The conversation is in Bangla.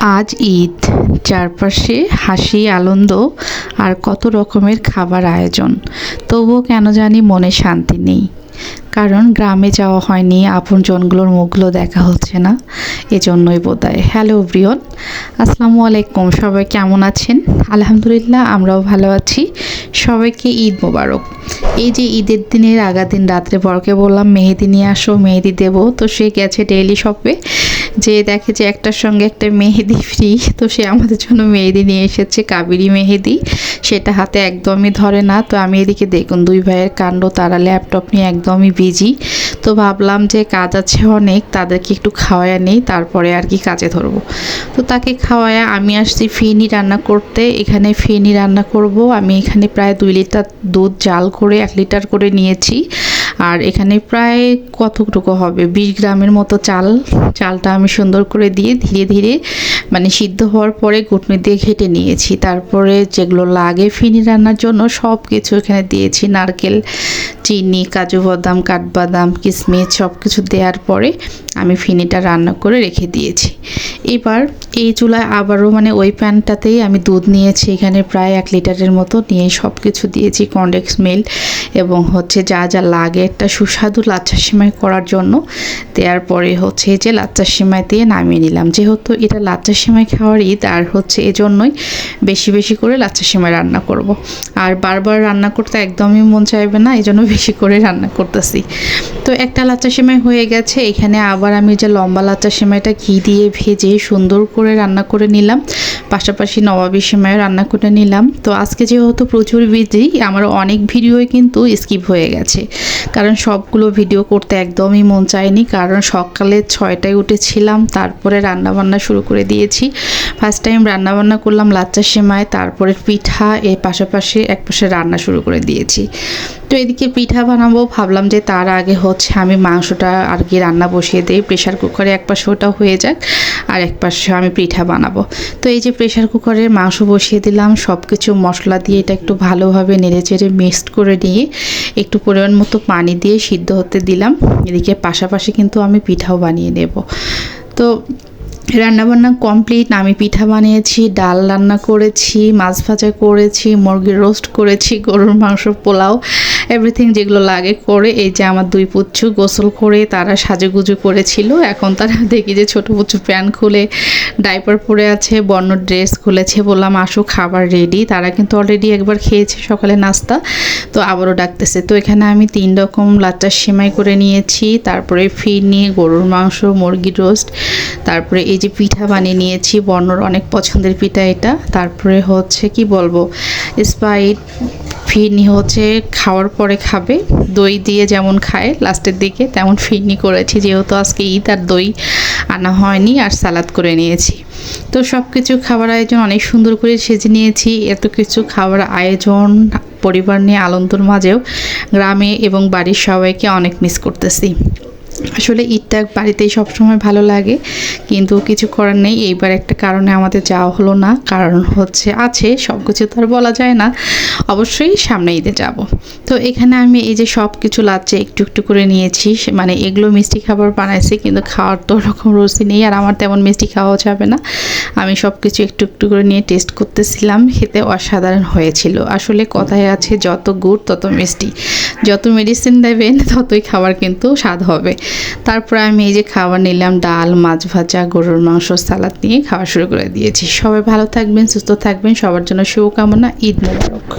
আজ ঈদ, চারপাশে হাসি আনন্দ আর কত রকমের খাবার আয়োজন। তবুও কেন জানি মনে শান্তি নেই, কারণ গ্রামে যাওয়া হয়নি, আপনজনগুলোর মুখগুলো দেখা হচ্ছে না, এজন্যই বোধহয়। হ্যালো এভরিওয়ান, আসসালামু আলাইকুম। সবাই কেমন আছেন? আলহামদুলিল্লাহ, আমরাও ভালো আছি। সবাইকে ঈদ মোবারক। এই যে ঈদের দিনের আগা দিন রাত্রে বরকে বললাম মেহেদি নিয়ে আসো, মেহেদি দেবো। তো সে গেছে ডেইলি শপে, যে দেখে যে একটার সঙ্গে একটা মেহেদি ফ্রি। তো সে আমাদের জন্য মেহেদি নিয়ে এসেছে, কাবেরি মেহেদি। সেটা হাতে একদমই ধরে না। তো আমি এদিকে দেখুন দুই ভাইয়ের কাণ্ড, তারা ল্যাপটপ নিয়ে একদমই বিজি। তো ভাবলাম যে কাজ আছে অনেক, তাদেরকে একটু খাওয়ায়া নেই, তারপরে আর কি কাজে ধরবো। তো তাকে খাওয়ায়া আমি আসছি ফিরনি রান্না করতে। এখানে ফিরনি রান্না করব। আমি এখানে প্রায় 2 লিটার দুধ জাল করে 1 লিটার করে নিয়েছি। আর এখানে প্রায় কতটুকু হবে, 20 গ্রামের মতো চালটা আমি সুন্দর করে দিয়ে ধীরে ধীরে মানে সিদ্ধ হওয়ার পরে ঘুটনি দিয়ে ঘেটে নিয়েছি। তারপরে যেগুলো লাগে ফিরনি রান্নার জন্য সব কিছু এখানে দিয়েছি, নারকেল, চিনি, কাজু বাদাম, কাঠবাদাম, কিশমিশ সব কিছু দেওয়ার পরে আমি ফিরনিটা রান্না করে রেখে দিয়েছি। এবার এই চুলায় আবারও মানে ওই প্যানটাতেই আমি দুধ নিয়েছি, এখানে প্রায় 1 লিটারের মতো নিয়ে সব কিছু দিয়েছি, কনডেন্স মিল্ক এবং হচ্ছে যা যা লাগে একটা সুস্বাদু লাচ্ছা সেমাই করার জন্য। দেওয়ার পরে হচ্ছে যে লাচ্ছা সেমাই দিয়ে নামিয়ে নিলাম। যেহেতু এটা লাচ্ছা সেমাই খাওয়ার ঈদ, আর হচ্ছে এজন্যই বেশি বেশি করে লাচ্ছা সেমাই রান্না করব। আর বারবার রান্না করতে একদমই মন চাইবে না, এই জন্য বেশি করে রান্না করতেছি। তো একটা লাচ্ছা সেমাই হয়ে গেছে। এখানে আবার আমি যে লম্বা লাচ্ছা সেমাইটা ঘি দিয়ে ভেজে সুন্দর করে রান্না করে নিলাম, পাশাপাশি নবাবী সেমাইও রান্না করে নিলাম। তো আজকে যেহেতু প্রচুর বিজি, আমার অনেক ভিডিওই কিন্তু স্কিপ হয়ে গেছে, কারণ সবগুলো ভিডিও করতে একদমই মন চায়নি। কারণ সকালে 6টায় উঠেছিলাম, তারপরে রান্নাবান্না শুরু করে দিয়েছি। ফার্স্ট টাইম রান্নাবান্না করলাম লাচ্ছা সেমাই, তারপরে পিঠা, এর পাশাপাশি একপাশে রান্না শুরু করে দিয়েছি। তো এদিকে পিঠা বানাবো, ভাবলাম যে তার আগে হচ্ছে আমি মাংসটা আর কি রান্না বসিয়ে দিই প্রেশার কুকারে, এক পাশে ওটা হয়ে যাক আর এক পাশে আমি পিঠা বানাবো। তো এই যে প্রেশার কুকারে মাংস বসিয়ে দিলাম, সব কিছু মশলা দিয়ে এটা একটু ভালোভাবে নেড়েচেড়ে মিক্সড করে নিয়ে একটু পরিমাণ মতো পানি দিয়ে সিদ্ধ হতে দিলাম। এদিকে পাশাপাশি কিন্তু আমি পিঠাও বানিয়ে নেব। তো রান্নাবান্না কমপ্লিট। আমি পিঠা বানিয়েছি, ডাল রান্না করেছি, মাছ ভাজা করেছি, মুরগির রোস্ট করেছি, গরুর মাংস, পোলাও, এভরিথিং যেগুলো লাগে করে। এই যে আমার 2 পুচ্ছু গোসল করে তারা সাজুগুজু করেছিল, এখন তারা দেখি যে ছোটো পুচ্ছু প্যান্ট খুলে ডাইপার পরে আছে, বন্য ড্রেস খুলেছে। বললাম আসো খাবার রেডি। তারা কিন্তু অলরেডি একবার খেয়েছে সকালে নাস্তা, তো আবারও ডাকতেছে। তো এখানে আমি 3 রকম লাচ্চা সেমাই করে নিয়েছি, তারপরে ফিরনি, গরুর মাংস, মুরগির রোস্ট, তারপরে এই যে পিঠা বানিয়ে নিয়েছি, বর্ণর অনেক পছন্দের পিঠা এটা। তারপরে হচ্ছে কি বলবো, স্প্রাইট, ফিরনি হচ্ছে খাওয়ার পরে খাবে, দই দিয়ে যেমন খায় লাস্টের দিকে তেমন ফিরনি করেছি, যেহেতু আজকে ঈদ আর দই আনা হয়নি, আর সালাদ করে নিয়েছি। তো সব কিছু খাবার আয়োজন অনেক সুন্দর করে সেজে নিয়েছি। এত কিছু খাবার আয়োজন পরিবার নিয়ে আনন্দের মাঝেও গ্রামে এবং বাড়ির সবাইকে অনেক মিস করতেছি। আসলে ঈদটা বাড়িতেই সবসময় ভালো লাগে, কিন্তু কিছু করার নেই। এইবার একটা কারণে আমাদের যাওয়া হলো না, কারণ হচ্ছে আছে, সব কিছু তো আর বলা যায় না। অবশ্যই সামনে ঈদে যাব। তো এখানে আমি এই যে সব কিছু লাচ্চা একটু একটু করে নিয়েছি, মানে এগুলো মিষ্টি খাবার বানাইছি, কিন্তু খাওয়ার তো ওরকম রুচি নেই, আর আমার তেমন মিষ্টি খাওয়া যাবে না। আমি সব কিছু একটু একটু করে নিয়ে টেস্ট করতেছিলাম, খেতে অসাধারণ হয়েছিল। আসলে কথায় আছে যত গুড় তত মিষ্টি, যত মেডিসিন দেবেন ততই খাবার কিন্তু স্বাদ হবে। তারপরে আমি এই যে খাবার নিলাম, ডাল, মাছ ভাজা, গরুর মাংস, সালাদ নিয়ে খাওয়া শুরু করে দিয়েছি। সবাই ভালো থাকবেন, সুস্থ থাকবেন, সবার জন্য শুভকামনা। ঈদ মোবারক।